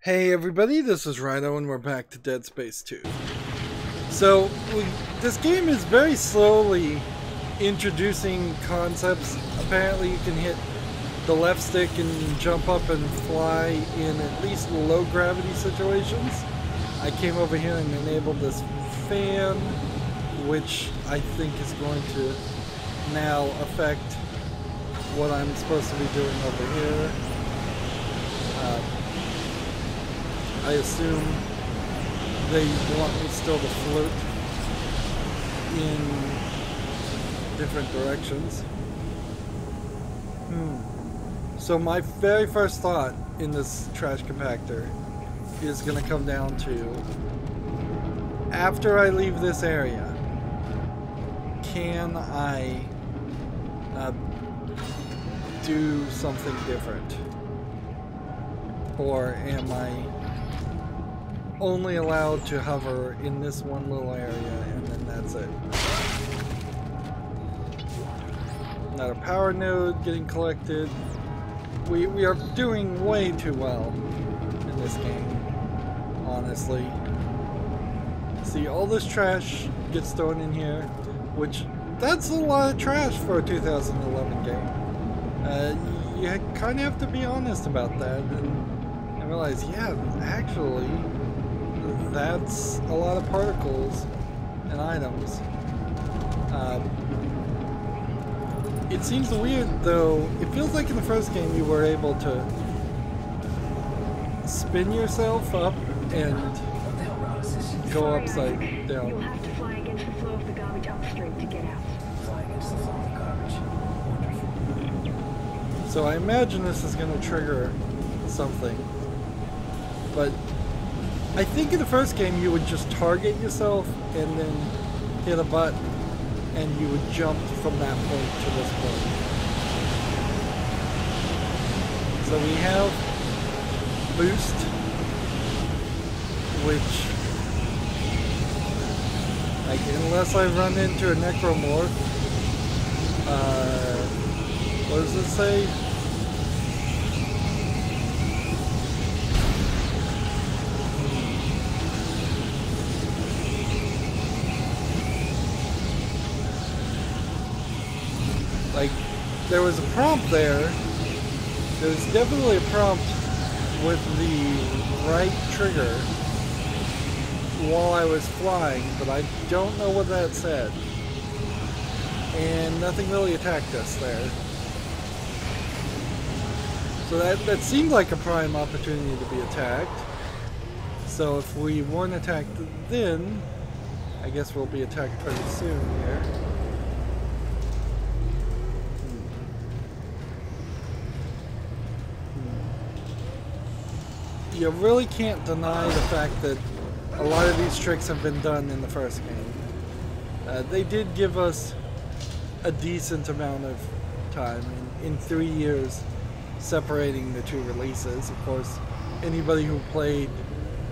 Hey everybody, this is Rydo and we're back to Dead Space 2. So, this game is very slowly introducing concepts. Apparently you can hit the left stick and jump up and fly in at least low gravity situations. I came over here and enabled this fan, which I think is going to now affect what I'm supposed to be doing over here. I assume they want me still to float in different directions. So my very first thought in this trash compactor is going to come down to, after I leave this area, can I do something different? Or am I only allowed to hover in this one little area and then that's it? Not a power node getting collected. We are doing way too well in this game, honestly. See, all this trash gets thrown in here, which that's a lot of trash for a 2011 game. You kind of have to be honest about that and realize, yeah, actually, that's a lot of particles and items. It seems weird though, it feels like in the first game you were able to spin yourself up and go upside down. You'll have to fly against the flow of the garbage upstream to get out. Fly against the flow of garbage. Wonderful. So I imagine this is going to trigger something. But I think in the first game you would just target yourself and then hit a button and you would jump from that point to this point. So we have boost, which, like, unless I run into a necromorph, what does it say? Like, there was a prompt there. There was definitely a prompt with the right trigger while I was flying, but I don't know what that said. And nothing really attacked us there. So that seemed like a prime opportunity to be attacked. So if we weren't attacked then, I guess we'll be attacked pretty soon here. You really can't deny the fact that a lot of these tricks have been done in the first game. They did give us a decent amount of time, in 3 years separating the two releases. Of course, anybody who played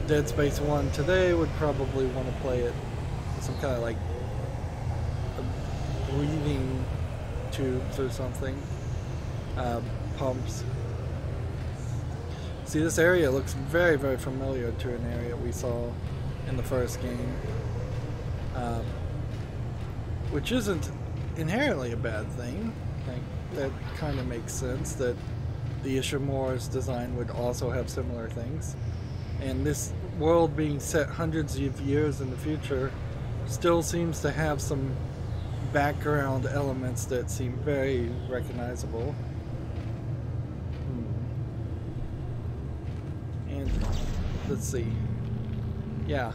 Dead Space 1 today would probably want to play it with some kind of like a breathing tubes or something, pumps. See, this area looks very, very familiar to an area we saw in the first game, which isn't inherently a bad thing. Like, that kind of makes sense that the Ishimura's design would also have similar things. And this world being set hundreds of years in the future still seems to have some background elements that seem very recognizable. Let's see. Yeah.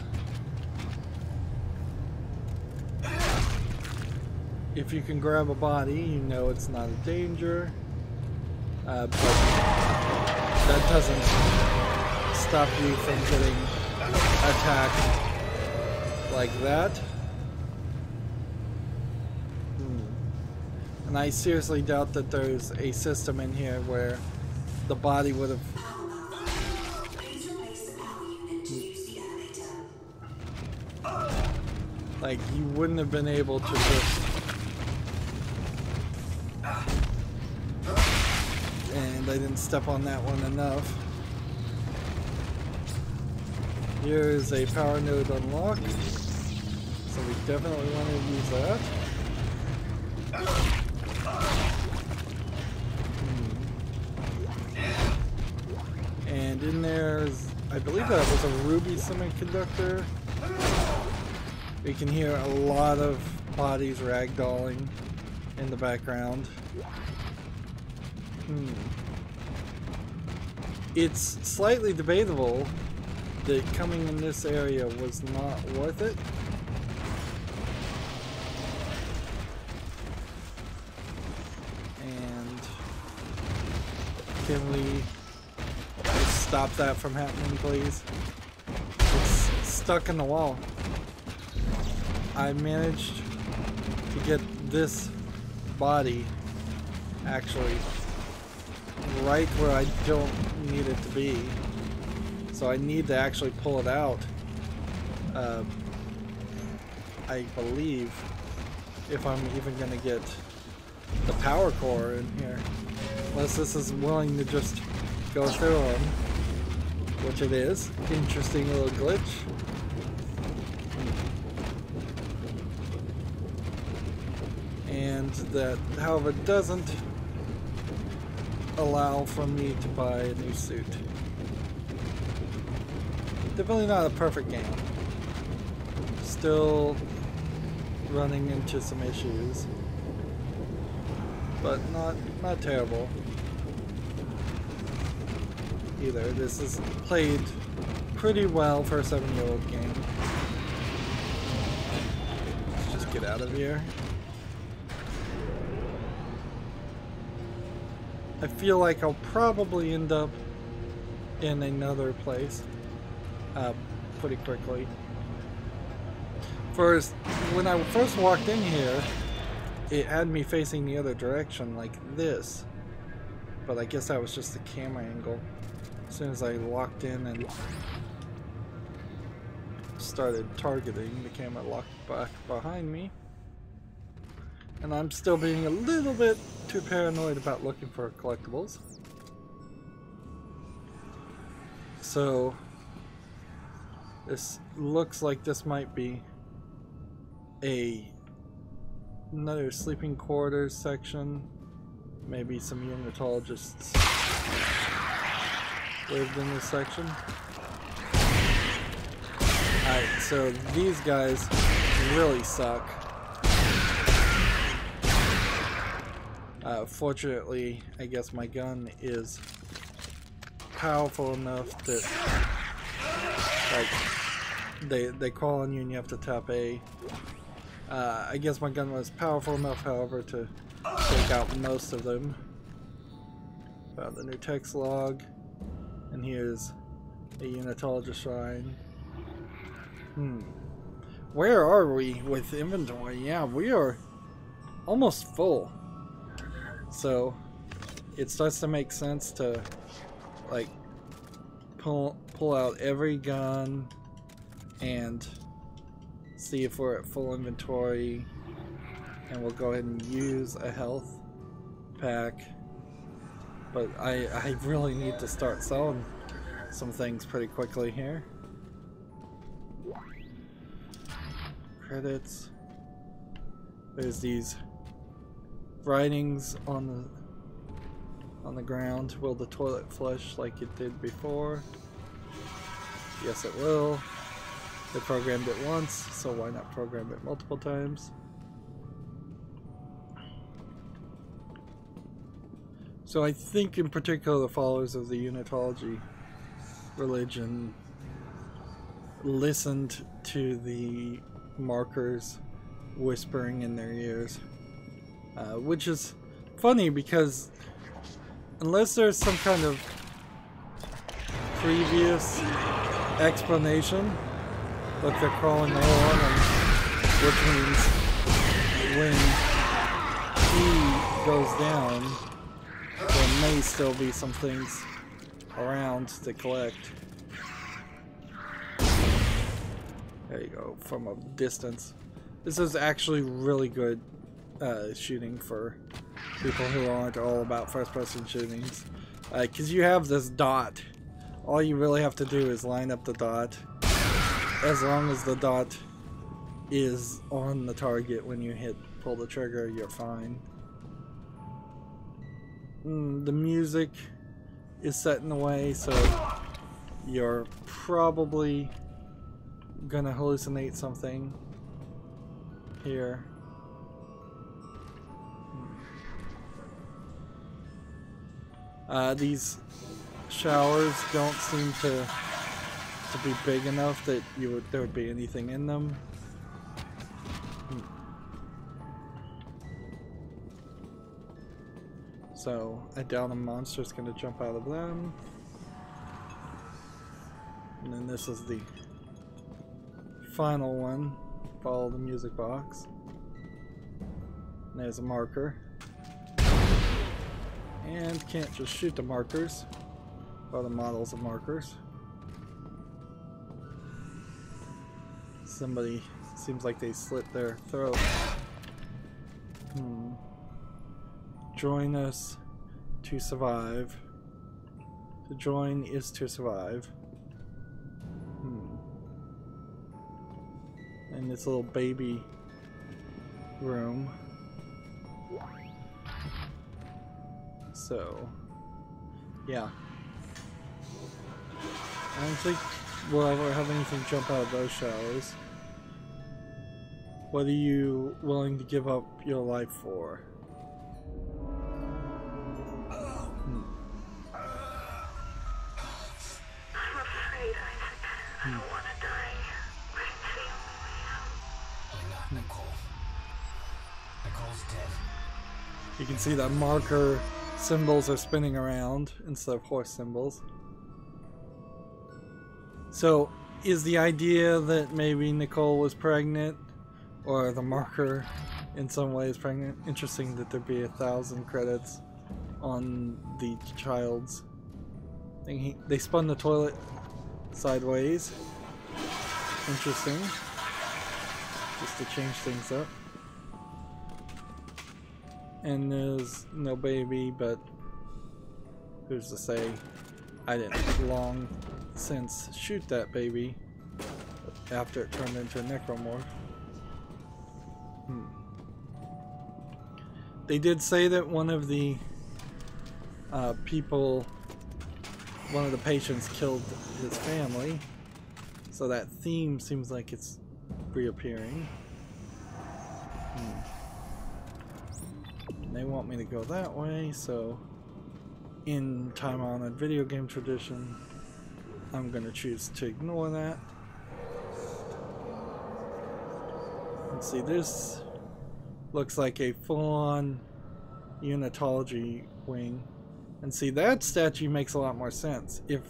If you can grab a body, you know it's not a danger. But that doesn't stop you from getting attacked like that. And I seriously doubt that there's a system in here where the body would have... Like, you wouldn't have been able to just... And I didn't step on that one enough. here's a power node unlock. So we definitely want to use that. And in there's, I believe that was a ruby semiconductor. We can hear a lot of bodies ragdolling in the background. It's slightly debatable that coming in this area was not worth it. And can we just stop that from happening, please? It's stuck in the wall. I managed to get this body actually right where I don't need it to be. So I need to actually pull it out. I believe, if I'm even going to get the power core in here. Unless this is willing to just go through them. Which it is. Interesting little glitch. And that, however, doesn't allow for me to buy a new suit. Definitely not a perfect game. Still running into some issues, but not terrible either. This is played pretty well for a 7-year-old game. Let's just get out of here. I feel like I'll probably end up in another place pretty quickly. First, when I first walked in here, it had me facing the other direction like this. But I guess that was just the camera angle. As soon as I locked in and started targeting, the camera locked back behind me. And I'm still being a little bit too paranoid about looking for collectibles. So this looks like this might be another sleeping quarters section. Maybe some unitologists lived in this section. Alright, so these guys really suck. Fortunately, I guess my gun is powerful enough that like they call on you and you have to tap A. I guess my gun was powerful enough, however, to take out most of them. Found the new text log, and here's a unitologist shrine. Where are we with inventory? Yeah, we are almost full. So it starts to make sense to like pull out every gun and see if we're at full inventory, and we'll go ahead and use a health pack. But I really need to start selling some things pretty quickly here. Credits. There's these writings on the ground. Will the toilet flush like it did before? Yes, it will. They programmed it once, so why not program it multiple times? So I think in particular the followers of the Unitology religion listened to the markers whispering in their ears. Which is funny because unless there's some kind of previous explanation, look, they're crawling all on him, which means when he goes down, there may still be some things around to collect. There you go, from a distance. This is actually really good shooting for people who aren't all about first-person shootings, because you have this dot. All you really have to do is line up the dot as long as the dot is on the target when you pull the trigger, you're fine. The music is set in the way, so you're probably gonna hallucinate something here. These showers don't seem to be big enough that there would be anything in them. So I doubt a monster's gonna jump out of them. And then this is the final one. Follow the music box. And there's a marker. And can't just shoot the markers, or the models of markers. Somebody seems like they slit their throat. Join us to survive. To join is to survive. And this little baby room. So, yeah. I don't think we'll ever have anything jump out of those showers. What are you willing to give up your life for? I'm afraid, Isaac. I don't want to die. But it's the only way out. Why not, Nicole? Nicole's dead. You can see that marker symbols are spinning around instead of horse symbols. So, is the idea that maybe Nicole was pregnant, or the marker in some way is pregnant? Interesting that there'd be 1,000 credits on the child's thing. They spun the toilet sideways. Interesting. Just to change things up. And there's no baby, but who's to say I didn't long since shoot that baby after it turned into a necromorph. They did say that one of the one of the patients killed his family, so that theme seems like it's reappearing. They want me to go that way, so in time-honored video game tradition, I'm gonna choose to ignore that. Let's see, this looks like a full-on unitology wing. And see, that statue makes a lot more sense. If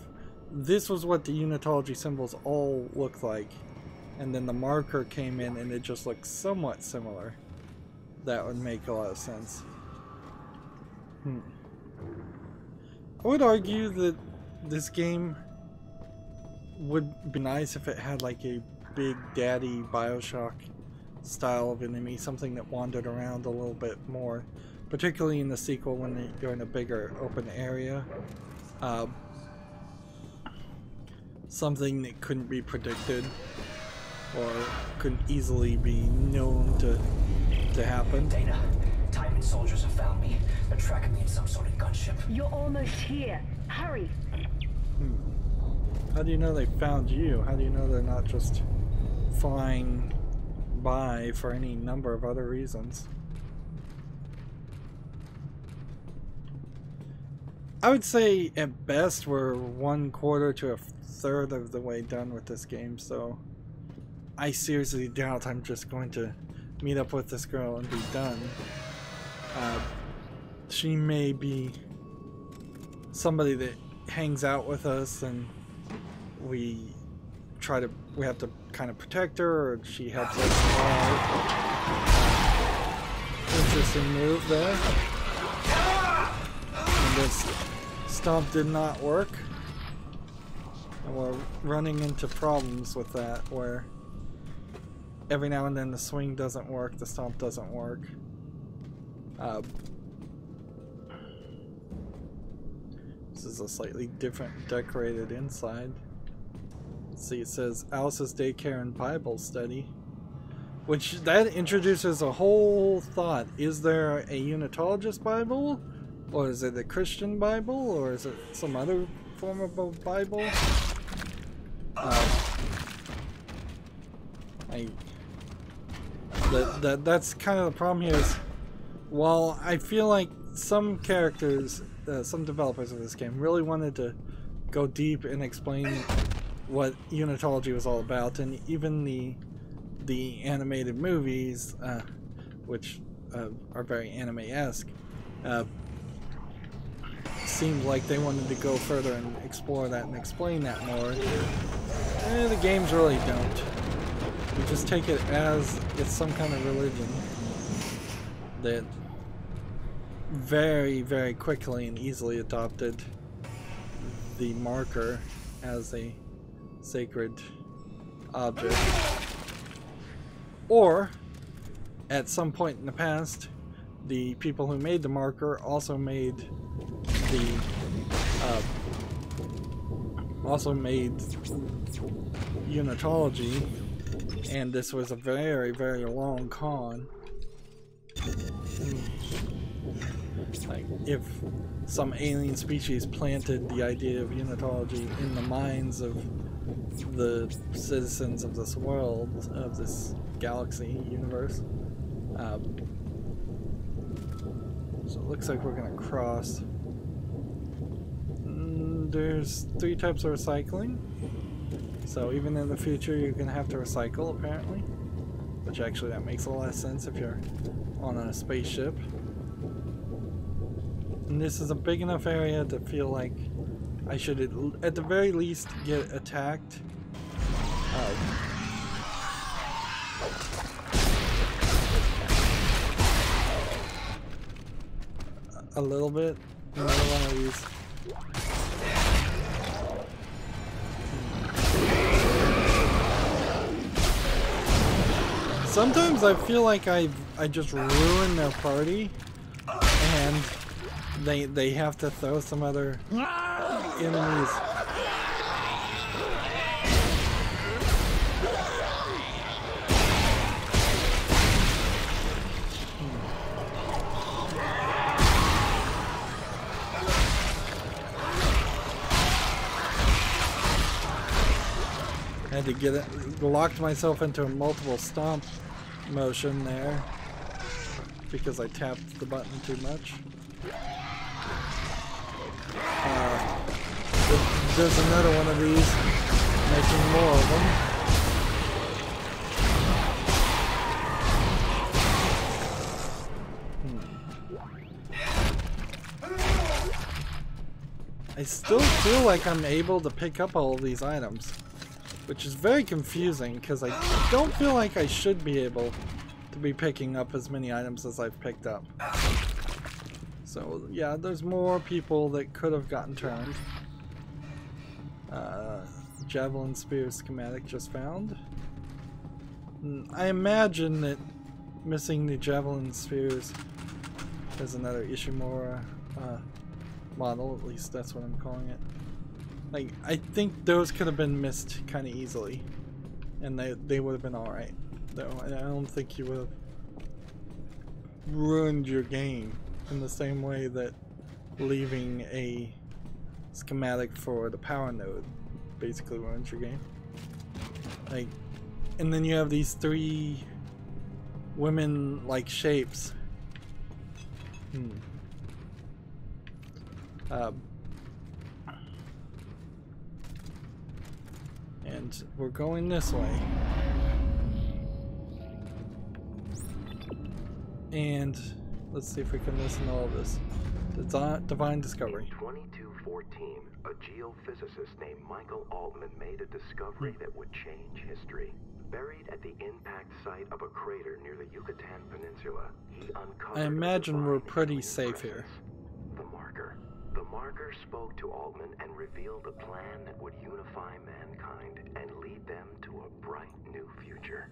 this was what the unitology symbols all look like, and then the marker came in and it just looks somewhat similar, that would make a lot of sense. I would argue that this game would be nice if it had like a big daddy Bioshock style of enemy, something that wandered around a little bit more, particularly in the sequel when you're in a bigger open area. Something that couldn't be predicted or couldn't easily be known to happen. Dana, Titan soldiers have found me. They're tracking me in some sort of gunship. You're almost here. Hurry. How do you know they found you? How do you know they're not just flying by for any number of other reasons? I would say at best we're 1/4 to a third of the way done with this game, so I seriously doubt I'm just going to meet up with this girl and be done. She may be somebody that hangs out with us and we have to kind of protect her, or she helps us survive. Interesting move there. And this stomp did not work. And we're running into problems with that, where every now and then the swing doesn't work, the stomp doesn't work. This is a slightly different decorated inside. Let's see, it says Alice's Daycare and Bible Study. Which, that introduces a whole thought. Is there a Unitologist Bible? Or is it a Christian Bible? Or is it some other form of a Bible? That's kind of the problem here is, while I feel like some characters, some developers of this game really wanted to go deep and explain what Unitology was all about, and even the animated movies, which are very anime-esque, seemed like they wanted to go further and explore that and explain that more. The games really don't. You just take it as it's some kind of religion that very, very quickly and easily adopted the marker as a sacred object. Or, at some point in the past, the people who made the marker also made the Unitology, and this was a very, very long con. Like, if some alien species planted the idea of Unitology in the minds of the citizens of this world, of this galaxy, universe. So it looks like we're gonna cross. There's 3 types of recycling. So even in the future you're gonna have to recycle, apparently. Which actually that makes a lot of sense if you're on a spaceship. And this is a big enough area to feel like I should at the very least get attacked. A little bit. Another one of these. Sometimes I feel like I just ruin their party, and they have to throw some other enemies. I had to get it, locked myself into a multiple stomp motion there because I tapped the button too much. There's another one of these, making more of them. I still feel like I'm able to pick up all of these items, which is very confusing because I don't feel like I should be able to be picking up as many items as I've picked up. So yeah, there's more people that could have gotten turned. Javelin spear schematic just found. I imagine that missing the Javelin spheres is another Ishimura model, at least that's what I'm calling it. Like, I think those could have been missed kind of easily, and they would have been alright. Though I don't think you would have ruined your game in the same way that leaving a schematic for the power node basically ruins your game. Like, and then you have these 3 women-like shapes. And we're going this way. And let's see if we can listen to all of this. Divine Discovery. In 2214, a geophysicist named Michael Altman made a discovery that would change history. Buried at the impact site of a crater near the Yucatan Peninsula, he uncovered. I imagine we're pretty safe here. The marker. The marker spoke to Altman and revealed a plan that would unify mankind and lead them to a bright new future.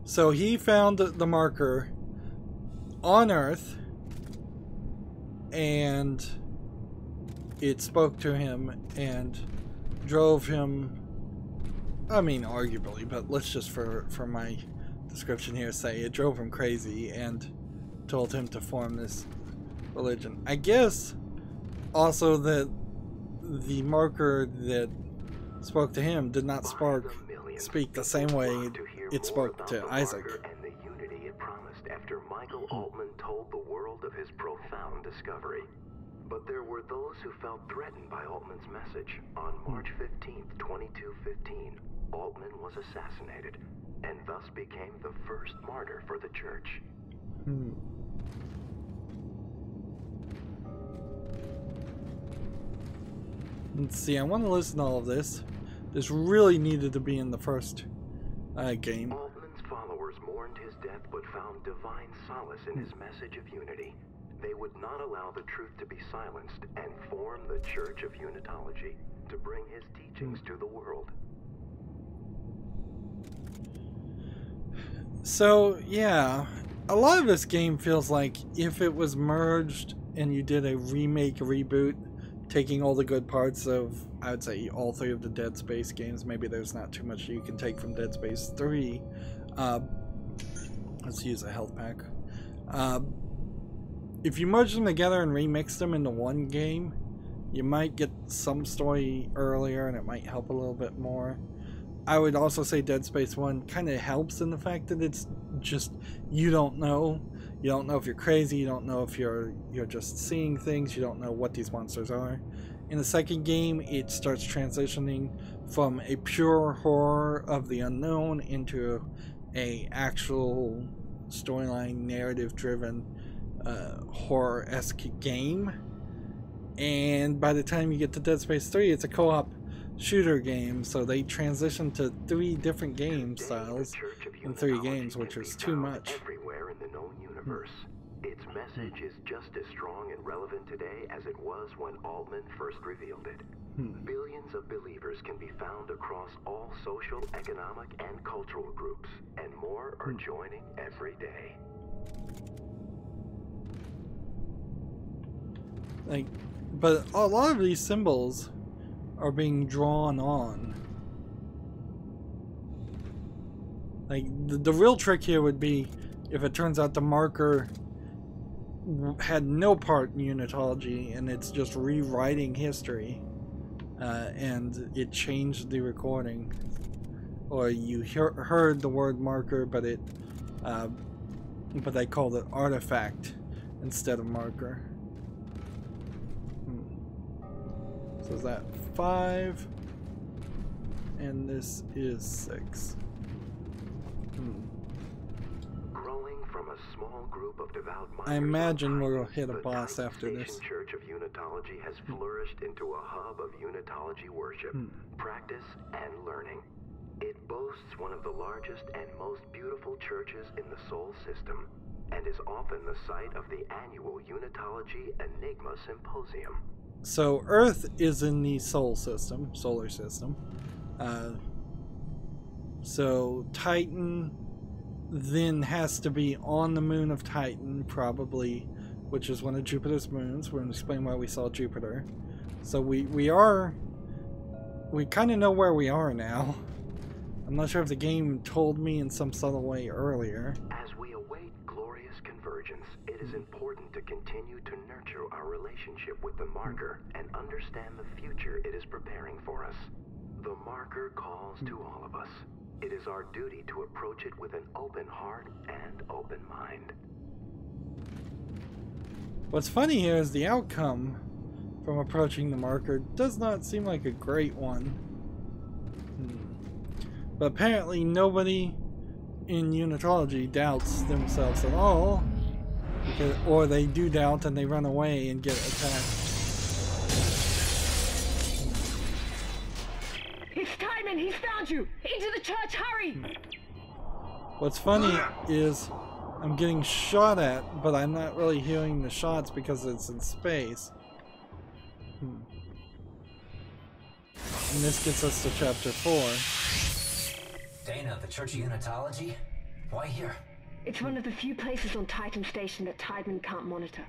So he found the marker on Earth, and it spoke to him and drove him, I mean arguably, but let's just for my description here say it drove him crazy and told him to form this religion. I guess also that the marker that spoke to him did not speak the same way it spoke to Isaac. And the unity it promised after Michael Altman told the world of his profound discovery. But there were those who felt threatened by Altman's message. On March 15th, 2215, Altman was assassinated, and thus became the first martyr for the church. Let's see, I want to listen to all of this. This really needed to be in the first game. Altman's followers mourned his death but found divine solace in his message of unity. They would not allow the truth to be silenced and form the Church of Unitology to bring his teachings to the world. So, yeah, a lot of this game feels like if it was merged and you did a remake, reboot, taking all the good parts of, I would say, all three of the Dead Space games. Maybe there's not too much you can take from Dead Space 3. Let's use a health pack. If you merge them together and remix them into one game, you might get some story earlier and it might help a little bit more. I would also say Dead Space 1 kind of helps in the fact that it's just, you don't know. You don't know if you're crazy, you don't know if you're just seeing things, you don't know what these monsters are. In the second game, it starts transitioning from a pure horror of the unknown into a actual storyline, narrative-driven, horror-esque game. And by the time you get to Dead Space 3, it's a co-op shooter game, so they transition to 3 different game styles in 3 games, which is too much. Everywhere in the known universe. Its message is just as strong and relevant today as it was when Altman first revealed it. Billions of believers can be found across all social, economic, and cultural groups, and more are joining every day. But a lot of these symbols are being drawn on. The real trick here would be if it turns out the marker had no part in Unitology and it's just rewriting history, and it changed the recording, or you heard the word marker, but they called it artifact instead of marker. So is that 5? And this is 6. Growing from a small group of devout I imagine we'll hit a boss after this. The Church of Unitology has flourished into a hub of Unitology worship, practice, and learning. It boasts one of the largest and most beautiful churches in the Sol system, and is often the site of the annual Unitology Enigma Symposium. So Earth is in the solar system. So Titan then has to be on the moon of Titan, probably, which is one of Jupiter's moons. We're going to explain why we saw Jupiter. So we kind of know where we are now. I'm not sure if the game told me in some subtle way earlier. As we await glorious convergence, it is important to continue to nurture our relationship with the marker and understand the future it is preparing for us. The marker calls to all of us. It is our duty to approach it with an open heart and open mind. What's funny here is the outcome from approaching the marker does not seem like a great one. But apparently nobody in Unitology doubts themselves at all. Or they do doubt and they run away and get attacked. It's Timon! He's found you! Into the church, hurry! What's funny is I'm getting shot at, but I'm not really hearing the shots because it's in space. And this gets us to chapter 4. Dana, the Church of Unitology? Why here? It's one of the few places on Titan Station that Timon can't monitor.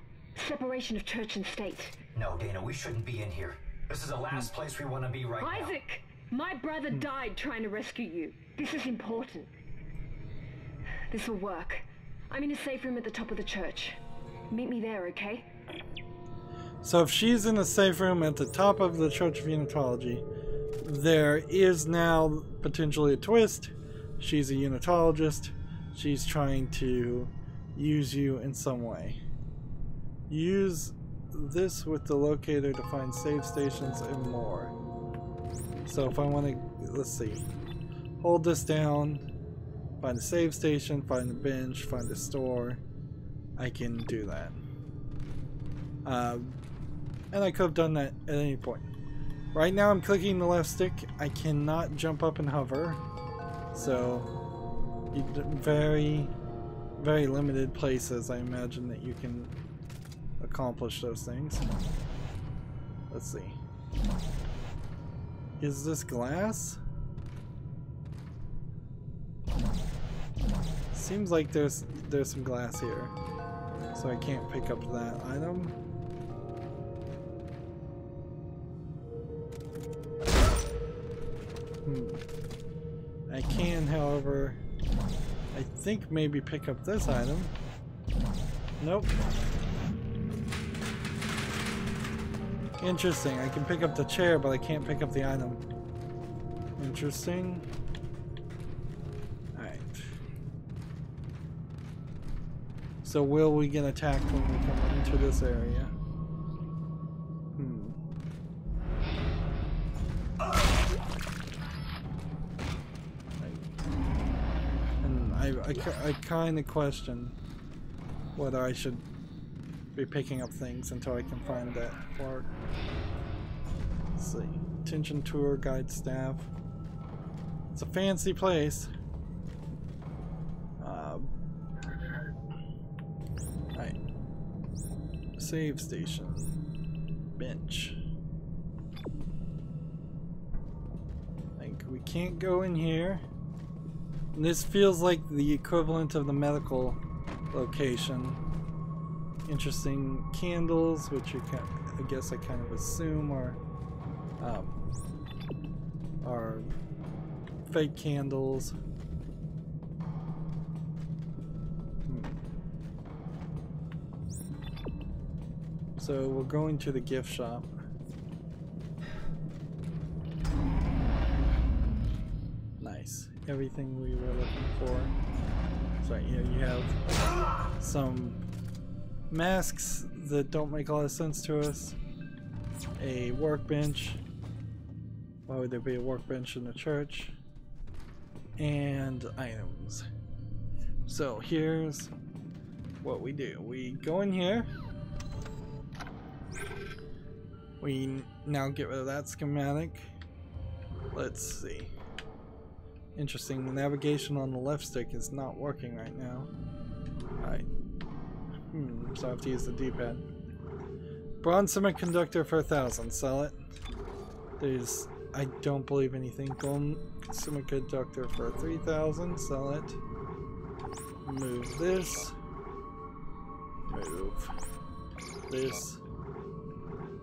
Separation of church and state. No, Dana, we shouldn't be in here. This is the last place we want to be right now. Isaac! My brother died trying to rescue you. This is important. This will work. I'm in a safe room at the top of the church. Meet me there, okay? So if she's in a safe room at the top of the Church of Unitology, there is now potentially a twist. She's a Unitologist. She's trying to use you in some way. Use this with the locator to find save stations and more. So if I want to, let's see, hold this down, find a save station, find a bench, find a store, I can do that. And I could have done that at any point. Right now I'm clicking the left stick. I cannot jump up and hover. So, very, very limited places I imagine that you can accomplish those things. Let's see. Is this glass? Seems like there's some glass here. So I can't pick up that item. I can, however, I think maybe pick up this item. Nope. Interesting. I can pick up the chair, but I can't pick up the item. Interesting. Alright. So will we get attacked when we come into this area? I kind of question whether I should be picking up things until I can find that part. Let's see. Attention tour guide staff. It's a fancy place. Alright. Save station. Bench. Like, we can't go in here. This feels like the equivalent of the medical location. Interesting candles, which you can, I guess I kind of assume are fake candles. So we're going to the gift shop. Nice. Everything we were looking for. So yeah, you have some masks that don't make a lot of sense to us. A workbench. Why would there be a workbench in the church? And items. So here's what we do. We go in here. We now get rid of that schematic. Let's see. Interesting, the navigation on the left stick is not working right now. Alright. So I have to use the D-pad. Bronze semiconductor for 1,000, sell it. There's, I don't believe anything. Gold semiconductor for 3,000, sell it. Move this. Move this.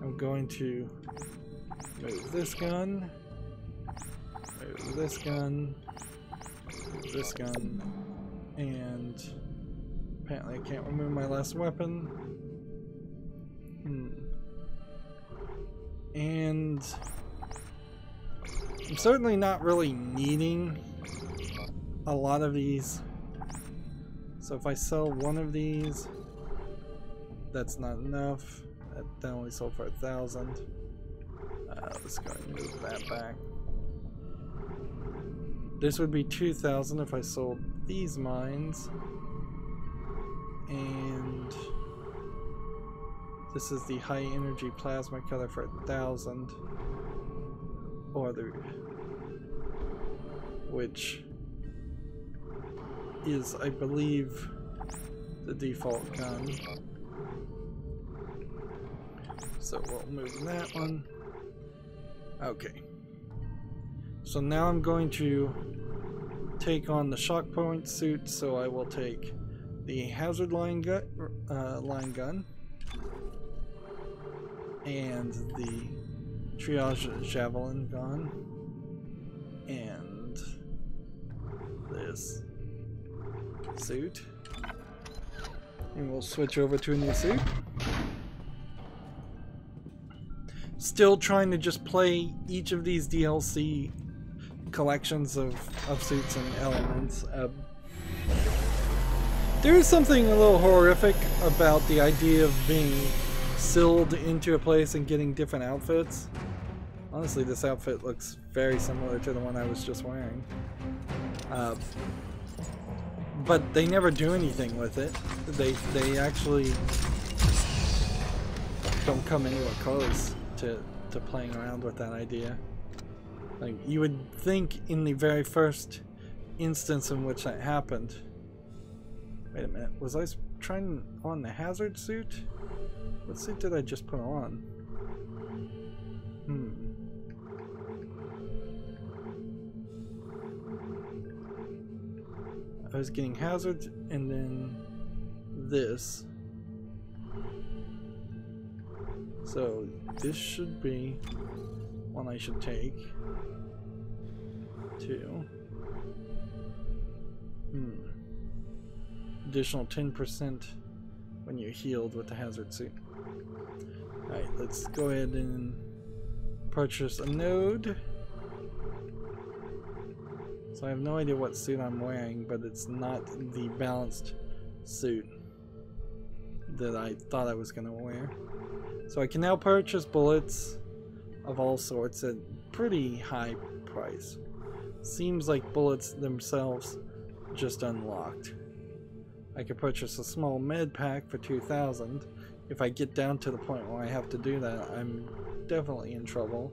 I'm going to move this gun. Move this gun. This gun, and apparently I can't remove my last weapon. And I'm certainly not really needing a lot of these. So if I sell one of these, that's not enough. That only sold for 1,000. Let's go and move that back. This would be 2,000 if I sold these mines. And this is the high energy plasma cutter for 1,000. Or the, which is, I believe, the default gun. So we'll move that one. Okay. So now I'm going to take on the shock point suit, so I will take the hazard line gun, and the Triage Javelin gone. And this suit. And we'll switch over to a new suit. Still trying to just play each of these DLC collections of suits and elements. There is something a little horrific about the idea of being sealed into a place and getting different outfits. Honestly, this outfit looks very similar to the one I was just wearing. But they never do anything with it. They actually don't come anywhere close to playing around with that idea. Like, you would think in the very first instance in which that happened. Wait a minute, was I trying on the hazard suit? What suit did I just put on? I was getting hazard and then this. So this should be one I should take. 2. Additional 10% when you're healed with the hazard suit. Alright, let's go ahead and purchase a node. So I have no idea what suit I'm wearing, but it's not the balanced suit that I thought I was going to wear. So I can now purchase bullets of all sorts at pretty high price. Seems like bullets themselves just unlocked. I could purchase a small med pack for 2,000. If I get down to the point where I have to do that, I'm definitely in trouble.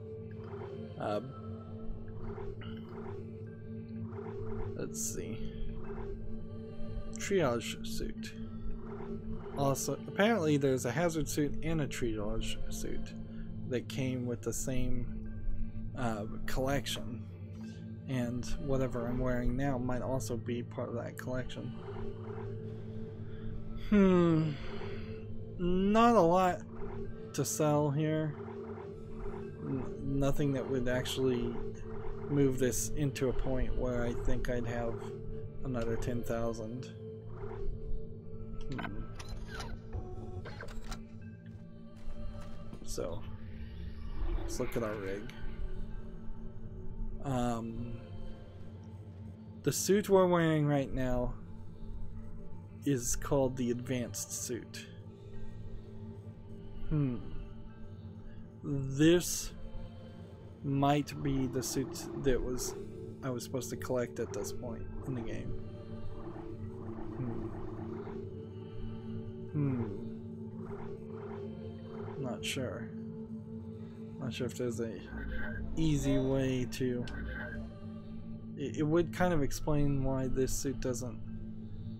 Let's see. Triage suit. Also, apparently there's a hazard suit and a triage suit that came with the same collection. And whatever I'm wearing now might also be part of that collection. Not a lot to sell here. Nothing that would actually move this into a point where I think I'd have another 10,000. So let's look at our rig. The suit we're wearing right now is called the advanced suit. This might be the suit that I was supposed to collect at this point in the game. Not sure. Not sure if there's a easy way to... It would kind of explain why this suit doesn't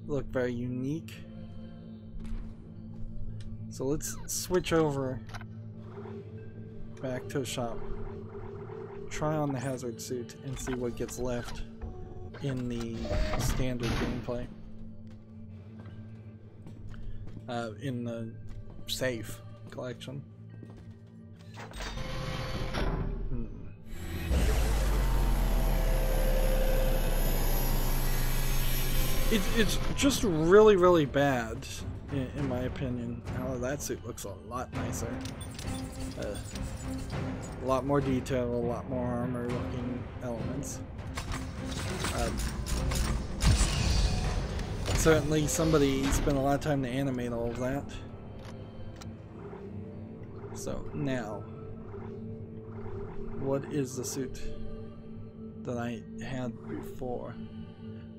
look very unique. So let's switch over back to the shop. Try on the hazard suit and see what gets left in the standard gameplay. In the safe collection. It's just really, really bad, in my opinion. Oh, that suit looks a lot nicer. A lot more detail, a lot more armor-looking elements. Certainly somebody spent a lot of time to animate all of that. So, now, what is the suit that I had before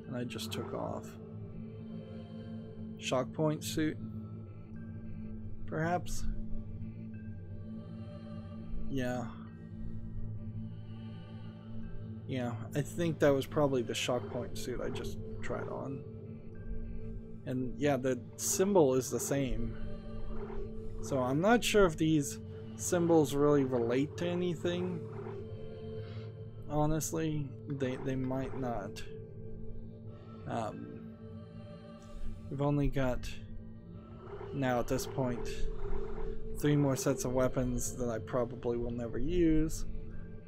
and I just took off? Shock point suit? Perhaps? Yeah. Yeah, I think that was probably the shock point suit I just tried on. And yeah, the symbol is the same. So I'm not sure if these symbols really relate to anything. Honestly, they might not. We've only got, now at this point, 3 more sets of weapons that I probably will never use.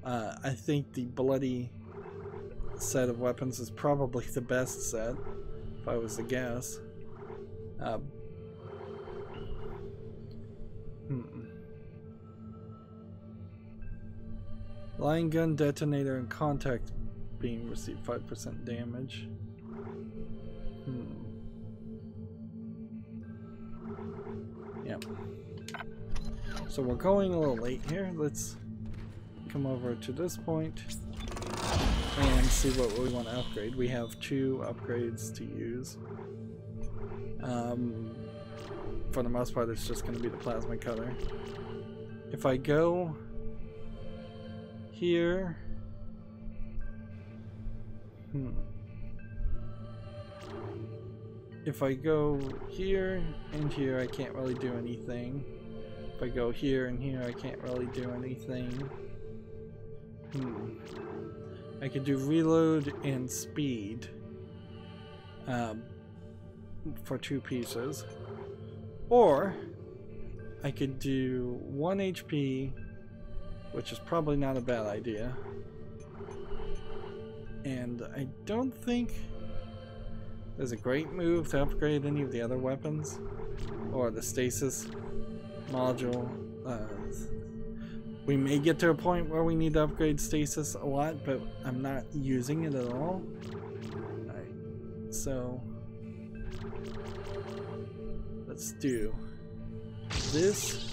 I think the bloody set of weapons is probably the best set, if I was to guess. Line gun, detonator, and contact beam receive 5% damage. Yep. So we're going a little late here. Let's come over to this point and see what we want to upgrade. We have 2 upgrades to use. For the most part, it's just going to be the plasma cutter. If I go here, if I go here and here, I can't really do anything. If I go here and here, I can't really do anything. I could do reload and speed for 2 pieces. Or I could do 1 HP, which is probably not a bad idea. And I don't think there's a great move to upgrade any of the other weapons or the stasis module. We may get to a point where we need to upgrade stasis a lot, but I'm not using it at all. Alright, so let's do this.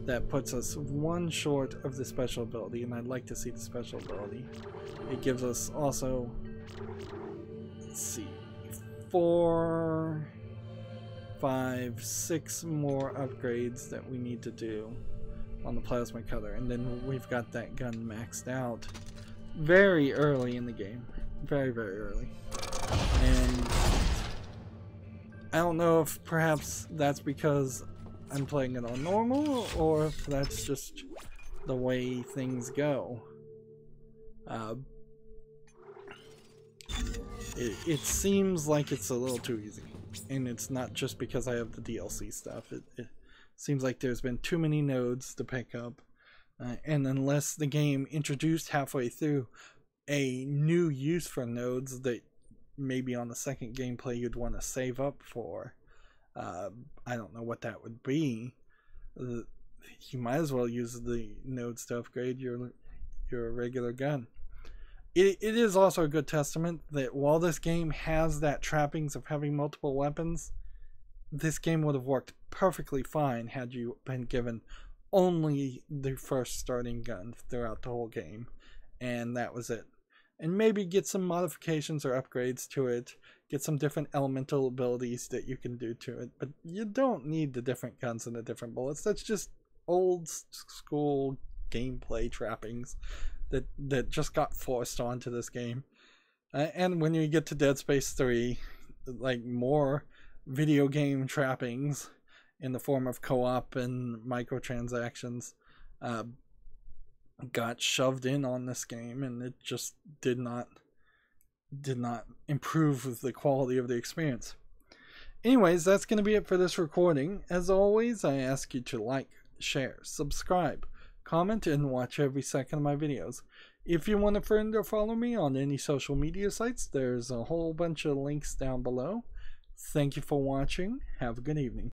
That puts us 1 short of the special ability, and I'd like to see the special ability. It gives us also, let's see, 4, 5, 6 more upgrades that we need to do on the plasma cutter, and then we've got that gun maxed out very early in the game. Very, very early. And I don't know if perhaps that's because I'm playing it on normal, or if that's just the way things go. It seems like it's a little too easy, and it's not just because I have the DLC stuff. It seems like there's been too many nodes to pick up, and unless the game introduced halfway through a new use for nodes that maybe on the second gameplay you'd want to save up for, I don't know what that would be. You might as well use the nodes to upgrade your regular gun. It is also a good testament that while this game has that trappings of having multiple weapons, this game would have worked perfectly fine had you been given only the first starting gun throughout the whole game, and that was it. And maybe get some modifications or upgrades to it, get some different elemental abilities that you can do to it, but you don't need the different guns and the different bullets. That's just old school gameplay trappings that just got forced onto this game. And when you get to Dead Space 3, like, more video game trappings in the form of co-op and microtransactions got shoved in on this game, and it just did not improve the quality of the experience. Anyways, that's going to be it for this recording. As always, I ask you to like, share, subscribe, comment, and watch every second of my videos. If you want to friend or follow me on any social media sites, there's a whole bunch of links down below. Thank you for watching. Have a good evening.